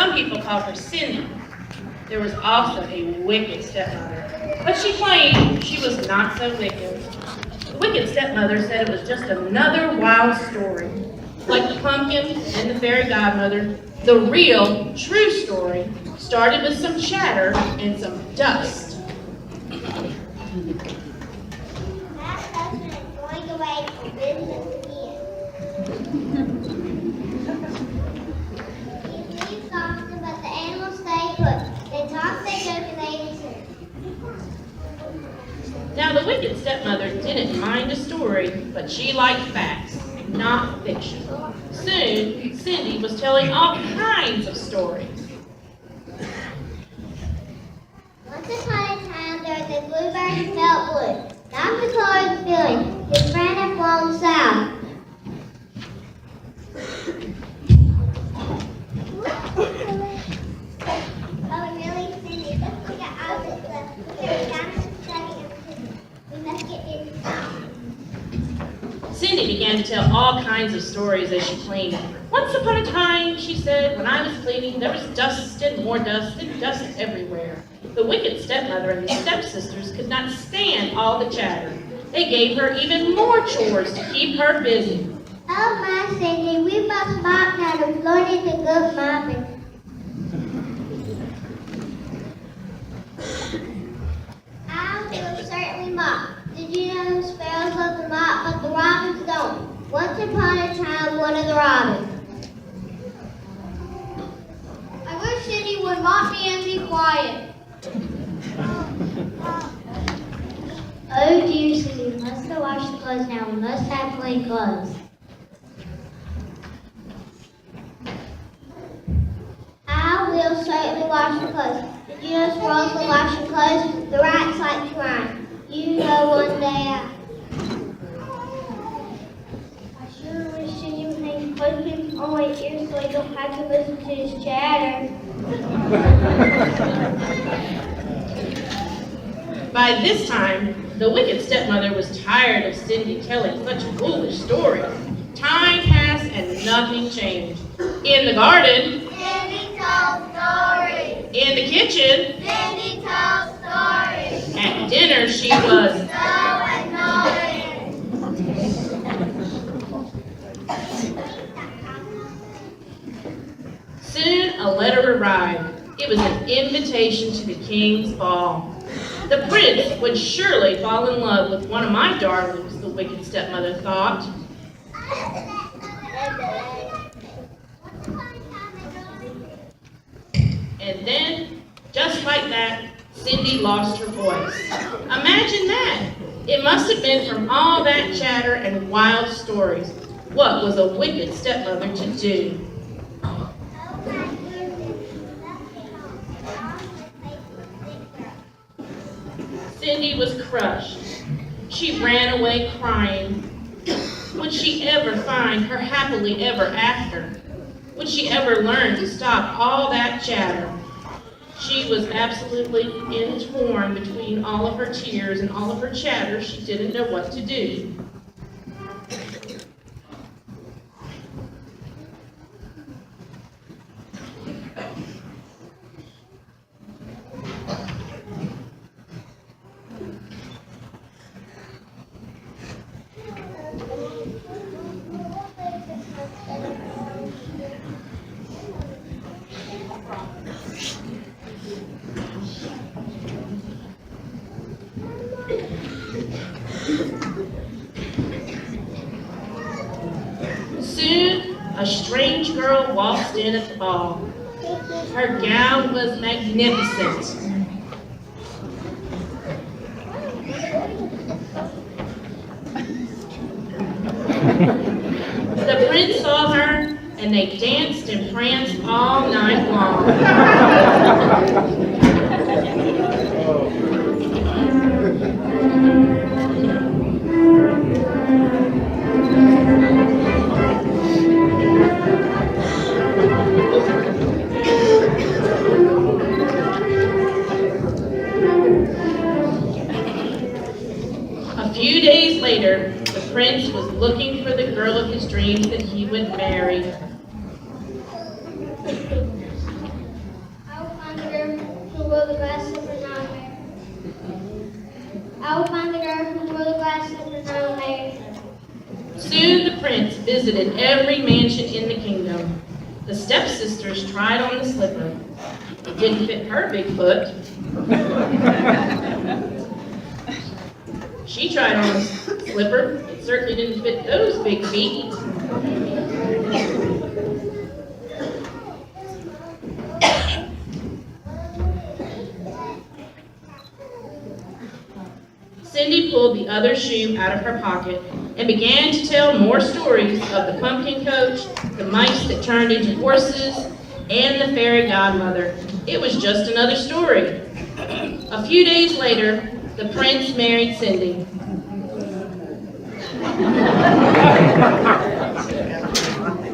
Some people called her Cindy. There was also a wicked stepmother, but she claimed she was not so wicked. The wicked stepmother said it was just another wild story. Like the pumpkin and the fairy godmother, the real, true story started with some chatter and some dust. My husband is going away for business again. He leaves often, but the animals stay put. They talk, they joke, and they listen. Now, the wicked stepmother didn't mind a story, but she liked facts, not fiction. Soon, Cindy was telling all kinds of stories. Once upon a time, there was a bluebird who felt blue. Not the color of the feeling. His friend had flown south. Oh, really, Cindy? Let's look at opposite left. Here, down to the study of we must get busy. Cindy began to tell all kinds of stories as she cleaned. Once upon a time, she said, when I was cleaning, there was dust and more dust and dust everywhere. The wicked stepmother and the stepsisters could not stand all the chatter. They gave her even more chores to keep her busy. Oh, my Cindy, we must mop now. The floor needs a good mopping. I will certainly mop. Did you know the sparrows love to mop, but the robins don't? Once upon a time, one of the robins. I wish Cindy would mop me and be quiet. Oh dear Cindy, we must go wash the clothes now. We must have clean clothes. I will certainly wash the clothes. Did you know squirrels will wash the clothes? The rats like to rhyme. You know one day I sure wish Cindy would hang close on my ears so I don't have to listen to his chatter. By this time, the wicked stepmother was tired of Cindy telling such foolish stories. Time passed and nothing changed. In the garden, Cindy tells stories. in the kitchen, Cindy tells stories. at dinner, she was So annoying. Soon a letter arrived. It was an invitation to the king's ball. The prince would surely fall in love with one of my darlings, the wicked stepmother thought. And then, just like that, Cindy lost her voice. Imagine that! It must have been from all that chatter and wild stories. What was a wicked stepmother to do? Cindy was crushed. She ran away crying. Would she ever find her happily ever after? Would she ever learn to stop all that chatter? She was absolutely torn between all of her tears and all of her chatter. She didn't know what to do. Soon, a strange girl waltzed in at the ball. Her gown was magnificent. The prince saw her, and they danced and pranced all night long. A few days later, the prince was looking for the girl of his dreams that he would marry. the grass slippers on there. I will find the girl who wore the grass slippers on there. Soon the prince visited every mansion in the kingdom. The stepsisters tried on the slipper. It didn't fit her big foot. She tried on the slipper. It certainly didn't fit those big feet. Cindy pulled the other shoe out of her pocket and began to tell more stories of the pumpkin coach, the mice that turned into horses, and the fairy godmother. It was just another story. A few days later, the prince married Cindy.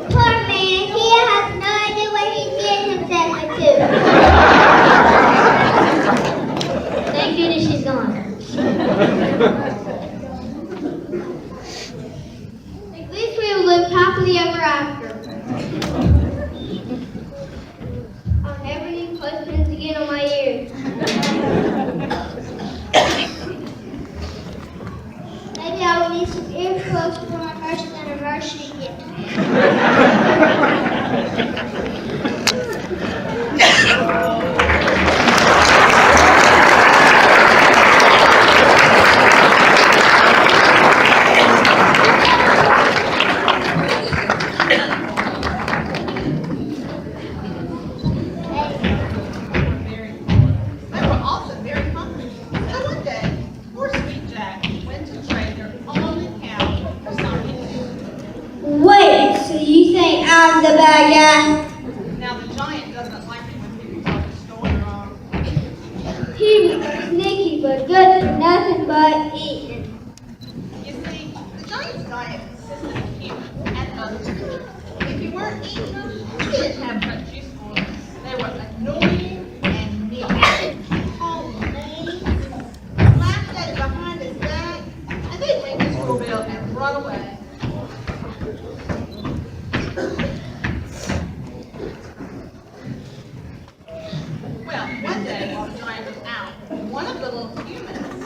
Poor man, he has no idea what he's getting himself into. Thank goodness she's gone. At least we will live happily ever after. I'll never need clothespins again on my ears. Maybe I will need some ear clothes for my first anniversary gift. Wait, so you think I'm the bad guy? Now the giant doesn't like it when people tell the story wrong. He was sneaky but good for nothing but eating. You see, the giant's diet consisted of human and other creatures. If you weren't eating them, you didn't have much use for them. They were annoying and mean. Called names, laughed at it behind his back, and they'd ring his doorbell and run away. Well, one day while the giant was out, one of the little humans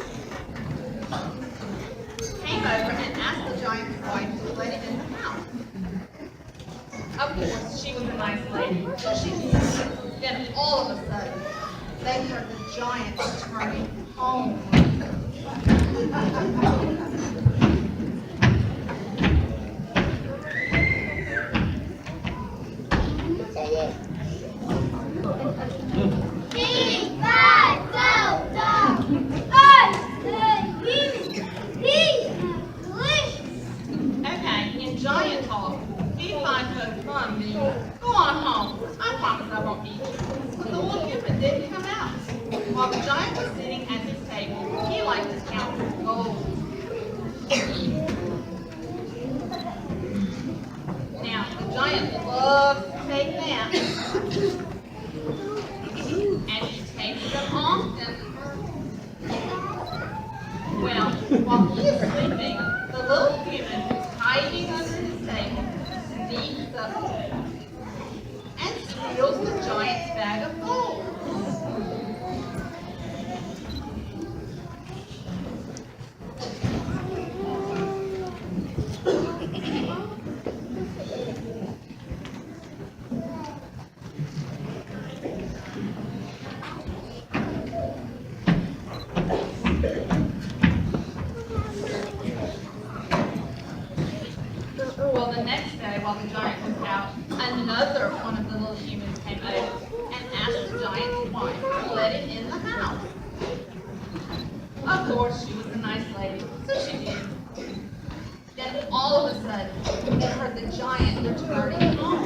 came over and asked the giant's wife to let him in the house. Of course, she was a nice lady, so she did. Then all of a sudden, they heard the giant returning home. Okay, in giant talk, B5 from me, go on home. I promise I won't eat you. But the little human didn't come out. While the giant was sitting at his table, he liked to count his gold. Now, the giant loves to take naps. And he takes them often. Well, while he is sleeping, the little human who's hiding under his table sneaks up and steals the giant's bag of gold. Well, the next day, while the giant was out, another one of the little humans came over and asked the giant's wife to let him in the house. Of course, she was a nice lady, so she did. Then all of a sudden, they heard the giant returning home.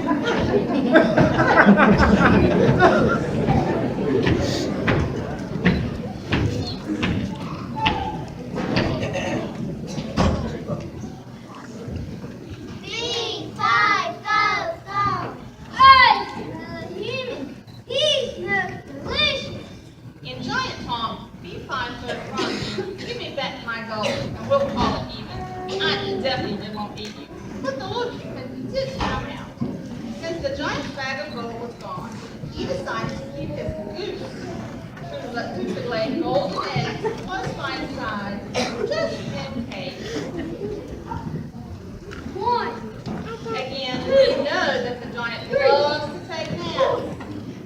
In giant talk, B5 said, give me back my gold and we'll call it even. I definitely won't eat you. But the little human did come out. Since the giant's bag of gold was gone, he decided to keep his goose. to lay golden eggs on my side, just in case. One. Again, we know that the giant loves to take naps,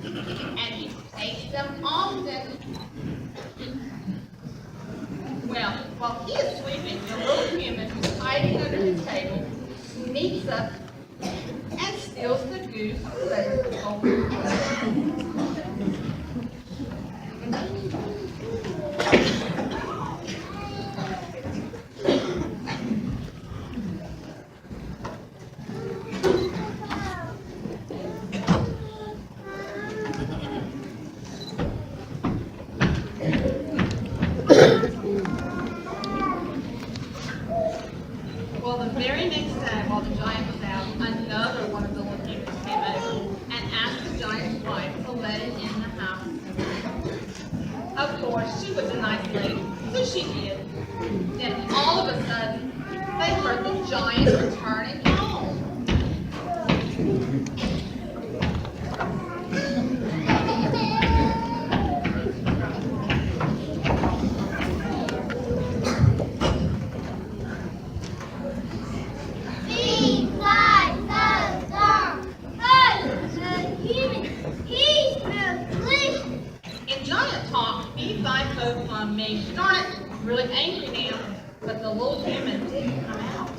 and he takes them often. Well, while he is sleeping, the little human who's hiding under the table sneaks up and steals the goose that lays the golden eggs. Well, the very next day, while the giant was out, another one of the little humans came over and asked the giant's wife to let him in the house. Of course, she was a nice lady, so she did. Then all of a sudden, they heard the giant returning home. In giant talk, he five folk on me. Darn it, I'm really angry now. But the little human didn't come out.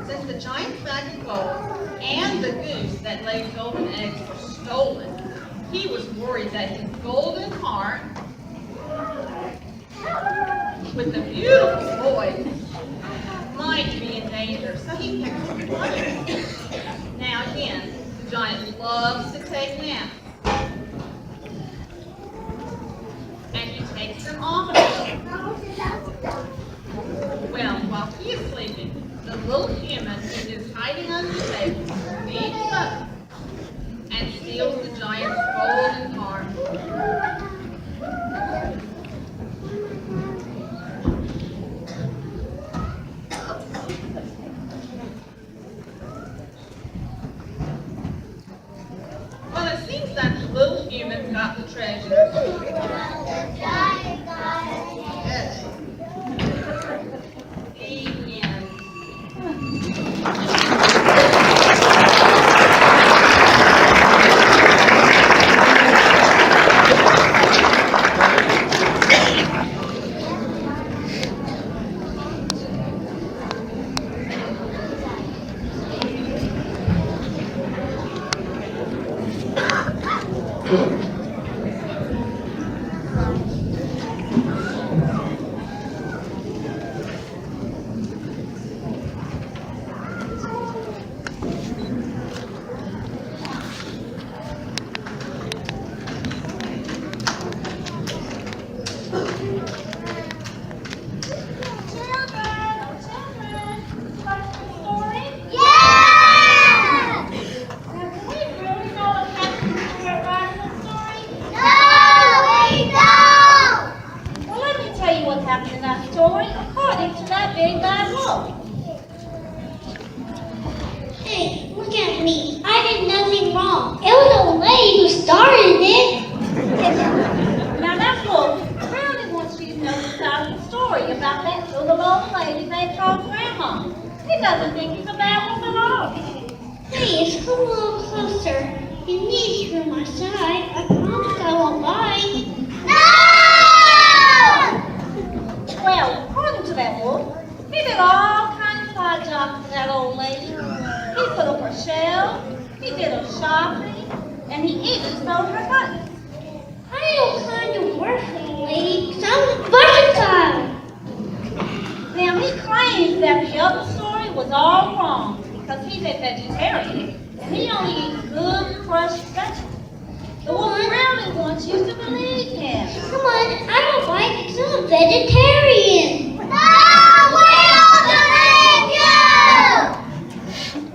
Since the giant's bag of gold and the goose that laid golden eggs were stolen, he was worried that his golden heart with the beautiful boy might be in danger. So he picked up the money. Now again, the giant loves to take naps. And he takes them often. Well, while he is sleeping, the little human who is hiding under the table sneaks up and steals the giant's golden heart. Well, it seems that the little human got the treasure. Hey, look at me. I did nothing wrong. It was the old lady who started it. Now that's what Brownie wants you to know the side of the story about that little old lady they call Grandma. He doesn't think he's a bad woman at all. Please, come a little closer. You need you on my side. I promise I won't bite. No! Well, according to that wolf, he did all kinds of odd jobs for that old lady. He put up her shelves, he did her shopping, and he even stole her buttons. I don't kind of work for the lady because I'm versatile. Now he claims that the other story was all wrong because he's a vegetarian and he only eats good crushed vegetables. The wolf Brownie wants you to believe him. Come on, I don't bite because I'm a vegetarian. No, we don't believe you!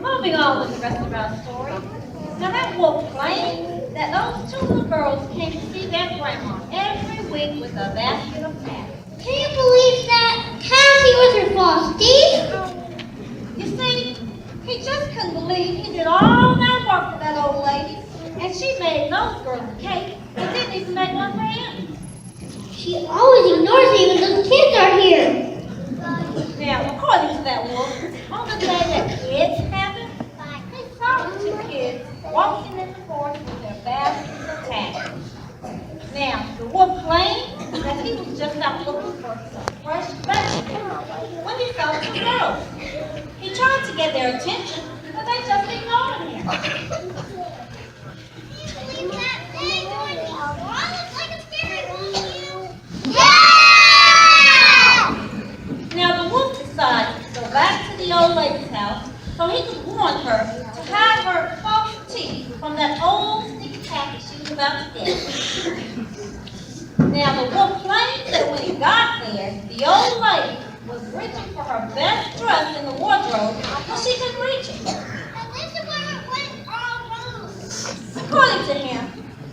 Moving on with the rest of our story. Now that wolf claims that those two little girls came to see their grandma every week with a basket of cats. Can you believe that Cassie was her false teeth? You see, he just couldn't believe he did all that work for that old lady, and she made those girls a cake and didn't even make one for him. She always ignores me when those kids are here. Now, according to that wolf, on the day that kids happened, they saw the two kids walking in the forest with their baskets of tags. Now, the wolf claimed that he was just out looking for some fresh vegetables when he saw two girls. He tried to get their attention, but they just ignored him. Leave that thing on me. Oh, looks like a scary one. Now, the wolf decided to go back to the old lady's house so he could warn her to hide her false teeth from that old sneaky package she was about to get. Now, the wolf claimed that when he got there, the old lady was reaching for her best dress in the wardrobe, but she couldn't reach it. And this is where it went all wrong. According to him,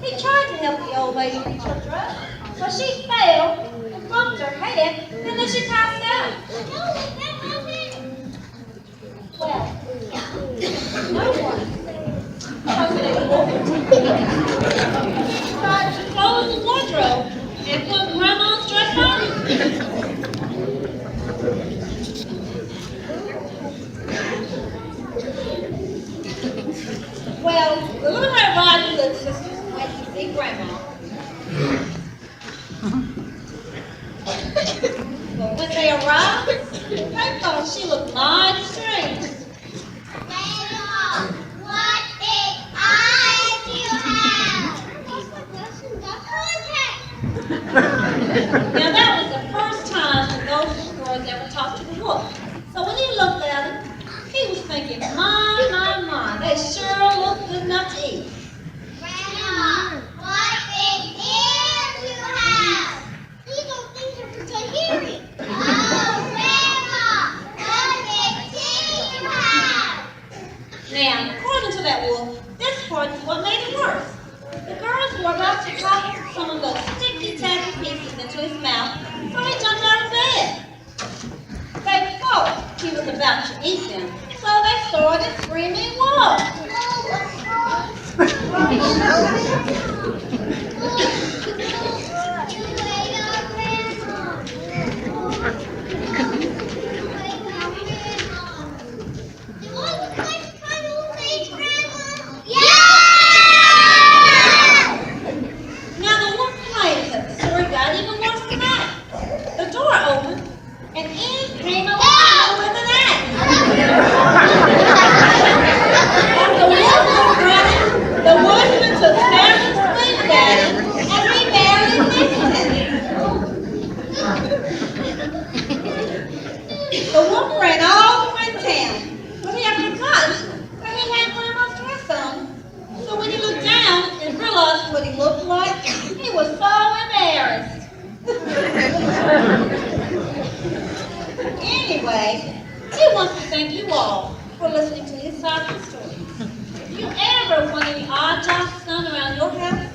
he tried to help the old lady reach her dress, but she fell and bumped her head, and then she passed out. No, that wasn't. Well, no one tried to close the wardrobe and put Grandma's dress on. Well, the Little Red Riding Hood sisters went to see Grandma. But when they arrived, they thought she looked mighty strange. Grandma, what big eyes you have! Now that was the first time that those girls ever talked to the wolf. So when he looked at them, he was thinking, my, they sure look good enough to eat. Grandma, what big ears you have! These are things are for good hearing. Oh, Grandma, what big teeth you have! Now, according to that wolf, this part is what made it worse. The girls were about to pop some of those sticky, tacky pieces into his mouth, so he jumped out of bed. They thought he was about to eat them, so they started screaming, "Wolf!" Now the wolf claims that the story got even worse than that. The door opened, and in came a lion with an axe. As the wolf was running, the woodsman took several swings at him, and he barely missed him. The wolf ran all the way to town, but he had forgotten that he had Grandma's dress on. So when he looked down and realized what he looked like, he was so embarrassed. Anyway, he wants to thank you all for listening to his side of the story. If you ever want any odd jobs done around your house,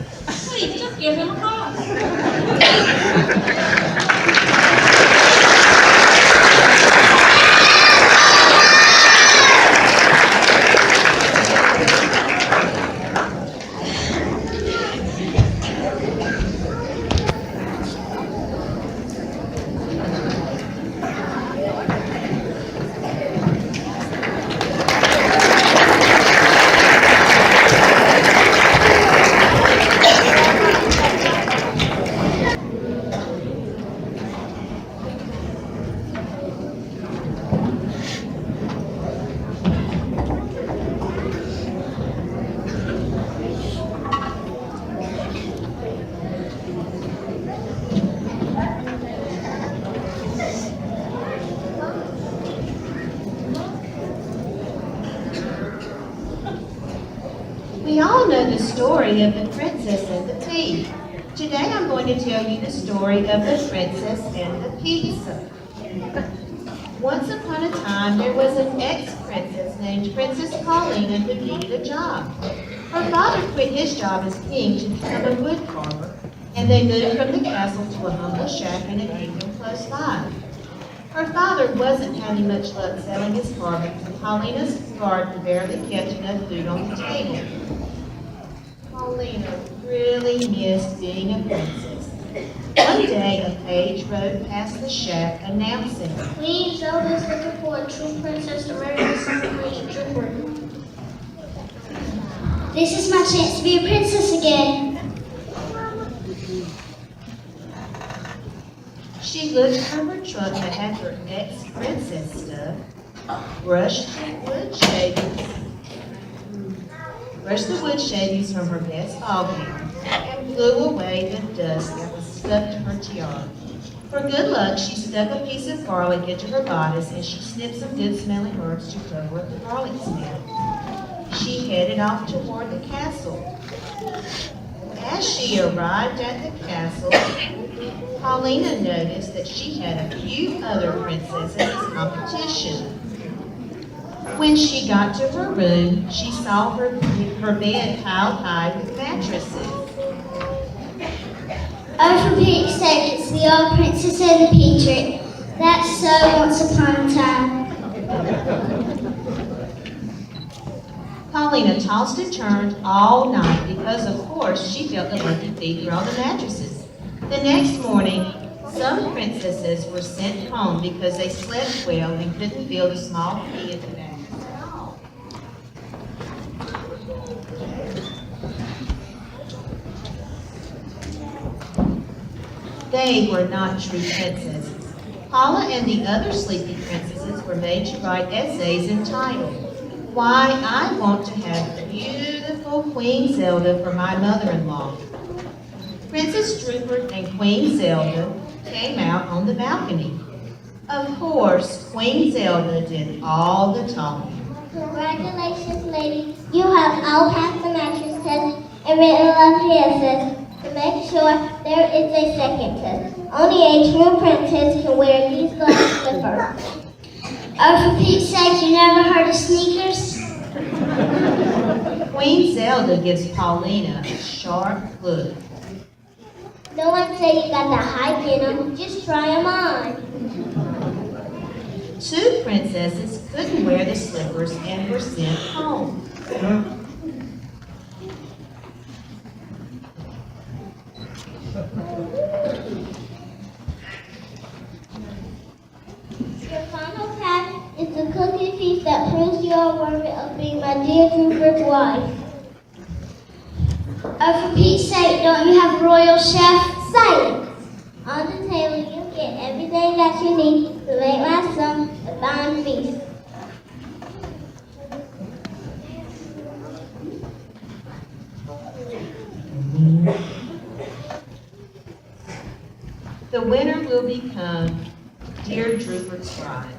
please just give him a call. We all know the story of the princess and the pea. Today I'm going to tell you the story of the princess and the pizza. Once upon a time, there was an ex-princess named Princess Paulina who needed a job. Her father quit his job as king to become a wood carver, and they moved from the castle to a humble shack in a kingdom close by. Her father wasn't having much luck selling his carvings, and Paulina's garden barely kept enough food on the table. Paulina really missed being a princess. One day, a page rode past the shack announcing, Queen Zelda's looking for a true princess to marry the Summer Prince Trooper. This is my chance to be a princess again. She looked for her trunk that had her ex-princess stuff, brushed the wood shavings from her best ball gown, and blew away the dust that was stuck to her tiara. For good luck, she stuck a piece of garlic into her bodice and she snipped some good-smelling herbs to cover up the garlic smell. She headed off toward the castle. As she arrived at the castle, Paulina noticed that she had a few other princesses as competition. When she got to her room, she saw her bed piled high with mattresses. Oh, for Pete's sake, it's the old Princess and the Pea trick. That's so once upon a time. Paulina tossed and turned all night because, of course, she felt the lucky feet were on the mattresses. The next morning, some princesses were sent home because they slept well and couldn't feel the small key in the mattress at all. They were not true princesses. Paula and the other sleepy princesses were made to write essays entitled, "Why I Want to Have Beautiful Queen Zelda for My Mother-in-Law." Princess Droopert and Queen Zelda came out on the balcony. Of course, Queen Zelda did all the talking. Congratulations, lady. You have all passed the mattress test and written lovely essays. To make sure, there is a second test. Only a true princess can wear these glass slippers. Oh, for Pete's sake, you never heard of sneakers? Queen Zelda gives Paulina a sharp look. No one said you got the hype in them. Just try them on. Two princesses couldn't wear the slippers and were sent home. Your final task is to cook a feast that proves you are worthy of being my dear Rupert's wife. Oh, for Pete's sake, don't you have a royal chef? Silence! On the table, you get everything that you need to make my son a fine feast. The winner will become Dear Droopert's bride.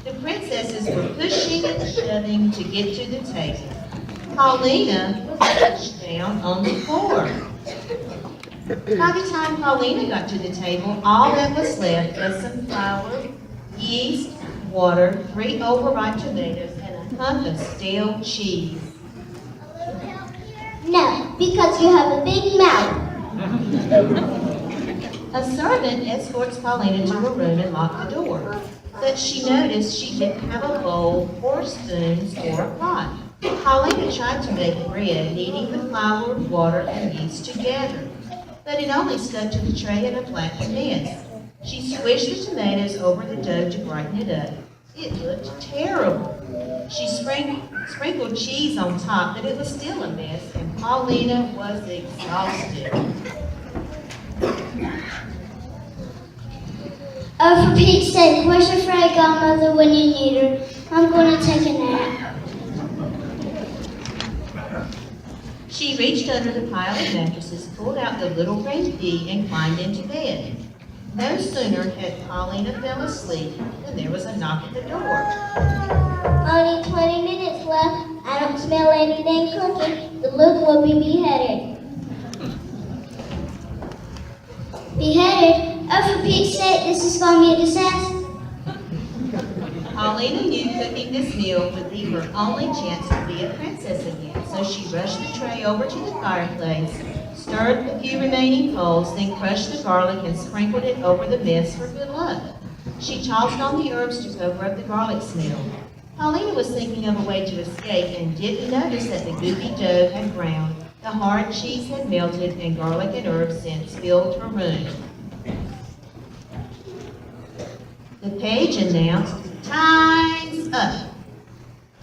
The princesses were pushing and shoving to get to the table. Paulina was pushed down on the floor. By the time Paulina got to the table, all that was left was some flour, yeast, water, 3 overripe tomatoes, and a hunk of stale cheese. No, because you have a big mouth. A servant escorts Paulina to her room and locks the door. But she noticed she didn't have a bowl or spoons or a pot. Paulina tried to make bread, kneading the flour, water, and yeast together. But it only stuck to the tray in a black mess. She swished the tomatoes over the dough to brighten it up. It looked terrible. She sprinkled cheese on top, but it was still a mess, and Paulina was exhausted. Oh, for Pete's sake, where's your fairy godmother when you need her? I'm going to take a nap. She reached under the pile of mattresses, pulled out the little green pea, and climbed into bed. No sooner had Paulina fell asleep than there was a knock at the door. Only 20 minutes left. I don't smell anything cooking. The Luke will be beheaded. Beheaded? Oh, for Pete's sake, this is going to be a disaster. Paulina knew cooking this meal would be her only chance to be a princess again, so she rushed the tray over to the fireplace, stirred the few remaining coals, then crushed the garlic and sprinkled it over the mess for good luck. She tossed on the herbs to cover up the garlic smell. Paulina was thinking of a way to escape and didn't notice that the goopy dough had browned, the hard cheese had melted, and garlic and herb scents filled her room. page announced, "Time's up."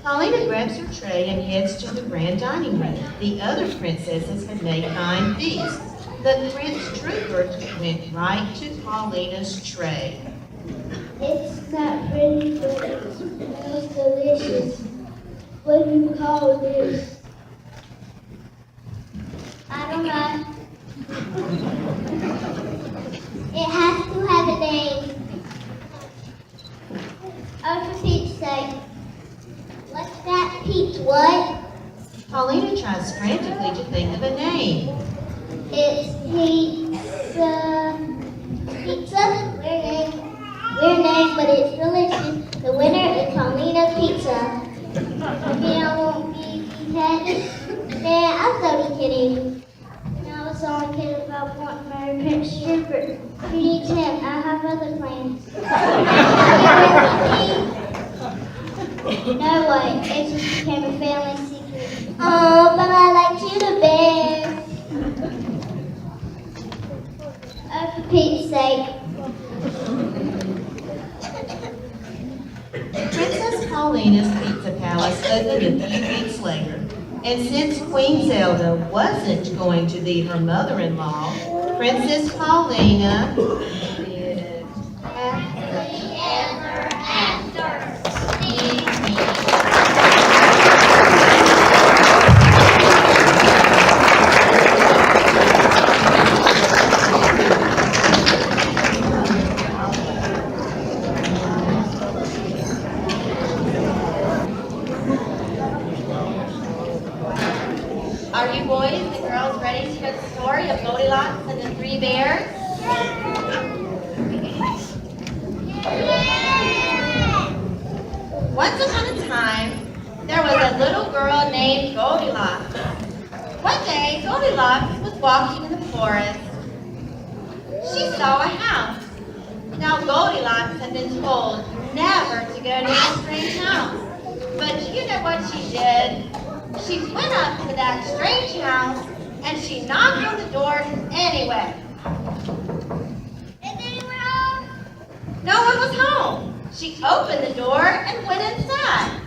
Paulina grabs her tray and heads to the grand dining room. The other princesses had made fine feasts. The prince troopers went right to Paulina's tray. It's not pretty, but it smells delicious. What do you call this? I don't know. It has to have a name. Oh, for Pete's sake. What's that, Pete? What? Paulina tries frantically to think of a name. It's pizza. Pizza? Weird name, but it's delicious. The winner is Paulina Pizza. Maybe I won't be happy. Nah, I'm totally kidding. I was only kidding about wanting to marry Prince Rupert. Who needs him? I have other plans. No way. It just became a family secret. Oh, but I liked you the best. Oh, for Pete's sake. Princess Paulina's Pizza Palace opened a few weeks later, and since Queen Zelda wasn't going to be her mother-in-law, Princess Paulina lived happily ever after. Are you boys and girls ready to hear the story of Goldilocks and the Three Bears? Once upon a time, there was a little girl named Goldilocks. One day, Goldilocks was walking in the forest. She saw a house. Now, Goldilocks had been told never to go near a strange house. But you know what she did? She went up to that strange house and she knocked on the door anyway. Is anyone home? No one was home. She opened the door and went inside.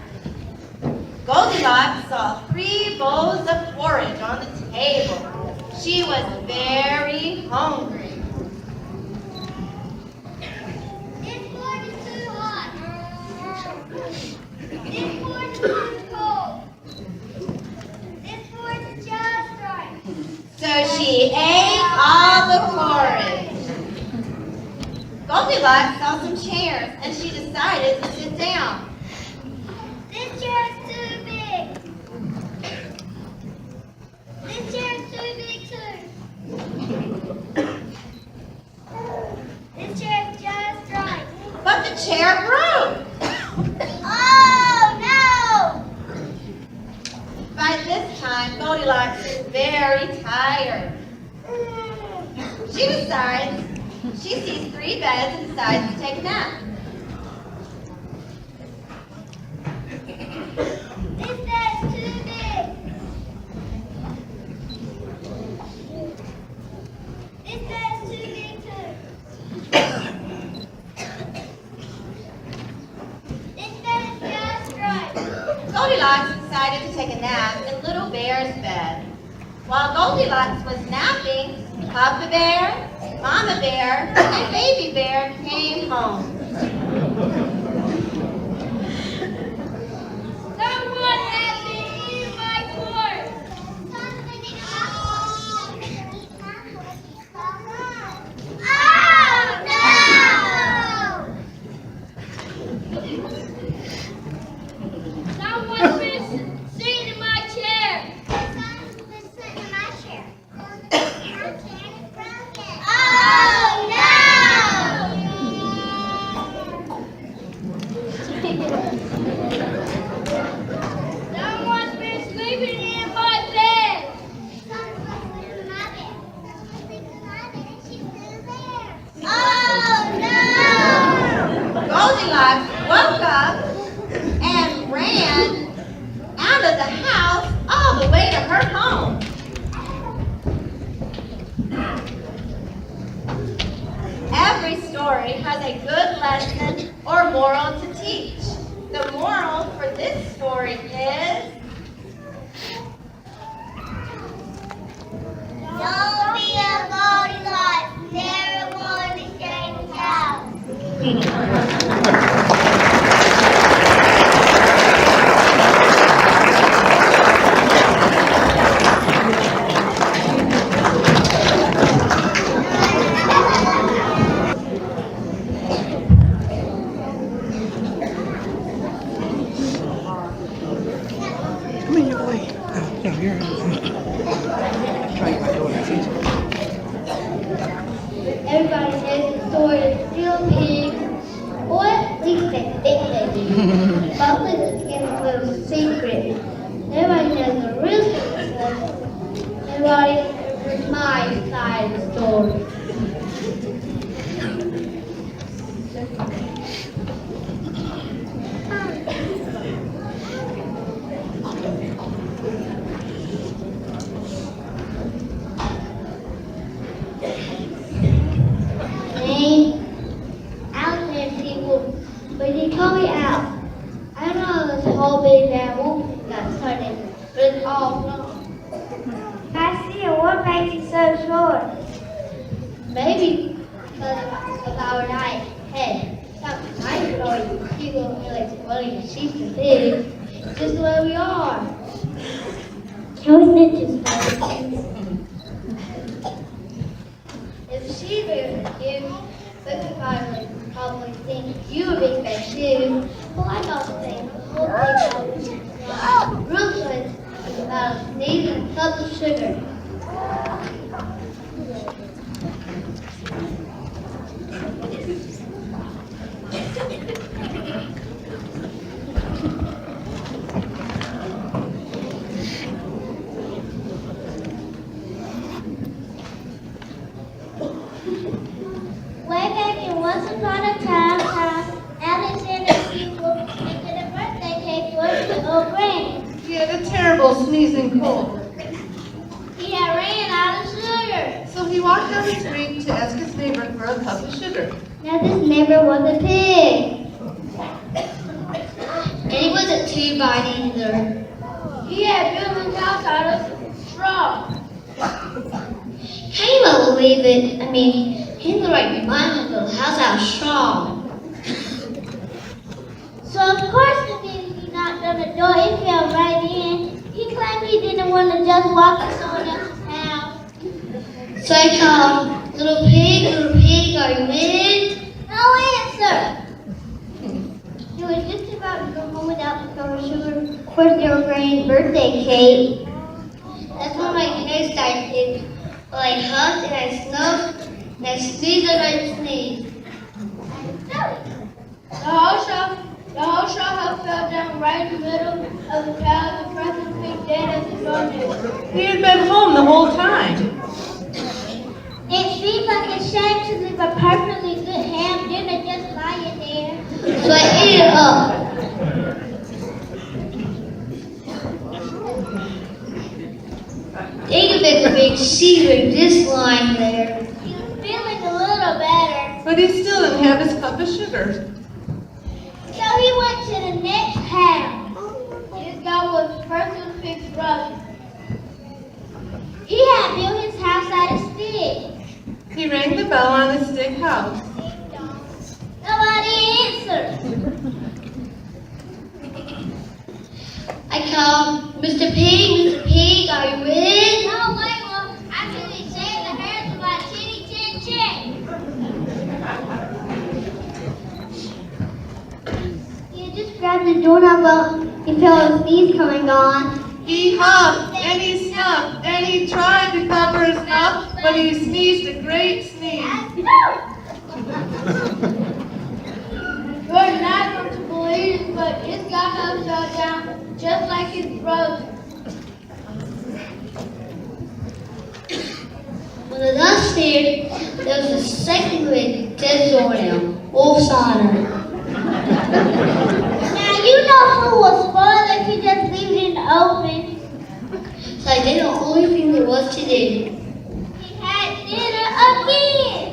Goldilocks saw 3 bowls of porridge on the table. She was very hungry. This board is too hot. This board is too cold. This board is just right. So she ate all the porridge. Goldilocks saw some chairs and she decided to sit down. This chair is too big. This chair is too big too. This chair is just right. But the chair broke. Oh no! By this time, Goldilocks was very tired. She sees 3 beds and decides to take a nap. This bed is too big. This bed is too big too. This bed is just right. Goldilocks decided to take a nap in Little Bear's bed. While Goldilocks was napping, Papa Bear, Mama Bear, and Baby Bear came home. Someone has been eating my corn. Oh no! Someone's been sitting in my chair. Someone's been sitting in my chair. Oh no! this story is Don't be a Goldilocks. Never want to change house. Everybody knows the story of Steel Pig, or at least they think they do. But let's get a little secret. Everybody knows the real secret. Everybody heard my side of the story. Name out there, people, but you call me out. I don't know this whole big animal got started, but it's all wrong. I see it. What makes you so sure? Maybe because of our night head. Something nice would always people really exploding the sheep and pigs, just the way we are. How is it just if she were you, but could probably think you a big fat shoe. Well, I got to think the whole thing was ruthless about a sneeze and a cup of sugar. Way back in once upon a time, Alexander people making a birthday cake for his old granny. He had a terrible sneezing cold. He had ran out of sugar. So he walked down the street to ask his neighbor for a cup of sugar. Now this neighbor was a pig. And he wasn't too bad either. He had built his house out of straw. Can you believe it? I mean, he had the right mind to build a house out of straw. So of course the minute he knocked on the door, it fell right in. He claimed he didn't want to just walk in someone else's house. So I called, little pig, are you in? No answer. He was just about to go home without the cup of sugar for their granny's birthday cake. That's when my nose started. Well, I huffed and I snuffed and I sneezed and I sneezed. The whole straw fell down right in the middle of the path and President Pig dead as a doornail. He had been home the whole time. It seemed like a shame to leave a perfectly good ham dinner just lying there. So I ate it up. Think of it, the big secret just lying there. He was feeling a little better. But he still didn't have his cup of sugar. So he went to the next house. This guy was President Pig's brother. He had built his house out of sticks. He rang the bell on the stick house. Nobody answered. I called, Mr. Pig, are you in? No, wait, well, I couldn't say the hairs of my chinny chin chin. He had just grabbed the doorknob while he felt his sneeze coming on. He huffed and he snuffed and he tried to cover his mouth, but he sneezed a great sneeze. You're not going to believe it, but this guy fell down just like his brother. When the dust cleared, there was a second great dead doornail, Wolf's honor. Now you know who was spoiled if you just leave it in the open. So I did the only thing there was to do. He had dinner again.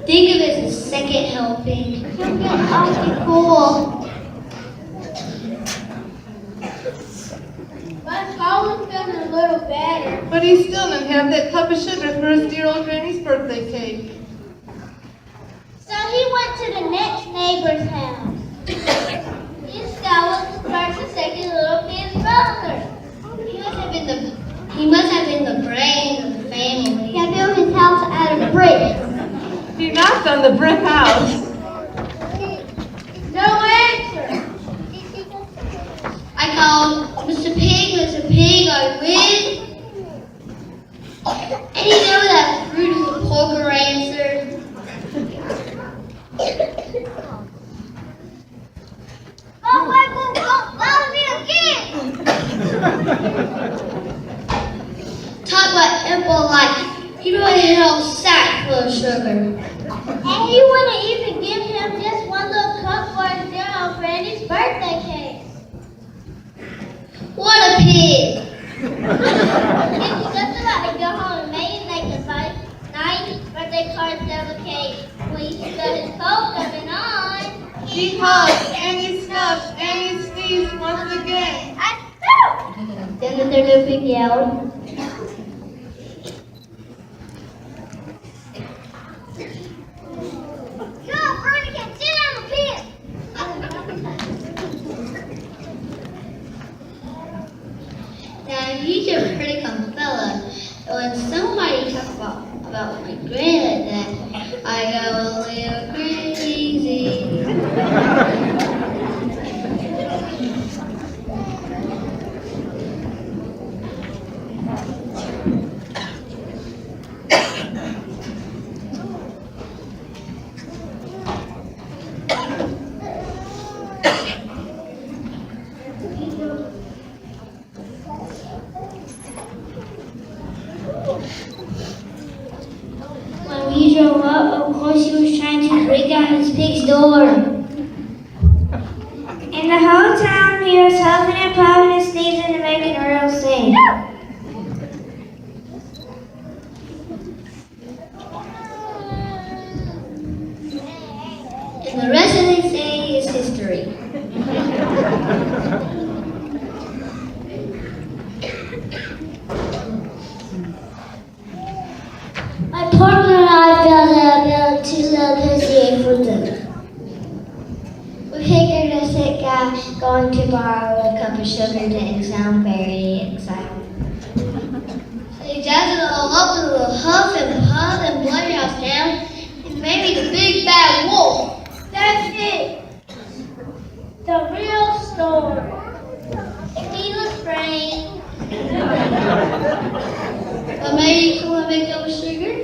Think of it as a second helping. He'll get awfully cool. My colin's feeling a little better. But he still didn't have that cup of sugar for his dear old granny's birthday cake. So he went to the next neighbor's house. This guy was the first and second little kid's brother. He must have been the brains of the family. He built his house out of bricks. He knocked on the brick house. No answer. I called Mr. Pig, I win. And you know that fruit is a poker answer. Oh, Michael, don't follow me again. Talk about Apple like he really had a sack full of sugar. And he wouldn't even give him just one little cup for his dear old Granny's birthday cake. What a pig! He was just about to go home and maybe make a nice birthday card delicate when he got his coat coming on. He hugged and he snuffed and he sneezed once again. Then the little pig yelled. Go, Bernie, can sit on the pig. Now he's a pretty cool fella. When somebody talks about my granddad, I go a little crazy. When we drove up, of course he was trying to break out his pig's door. And the whole time he was huffing and puffing and sneezing and making a real scene. And the rest of the thing is history. My partner and I felt that I got too little pussy for them. We figured a sick guy going to borrow a cup of sugar didn't sound very exciting. So he jazzed it all up with a little huff and puff and bloody house down, and maybe the big bad wolf. That's it. The real story. He was brain. But maybe you want to make up with sugar?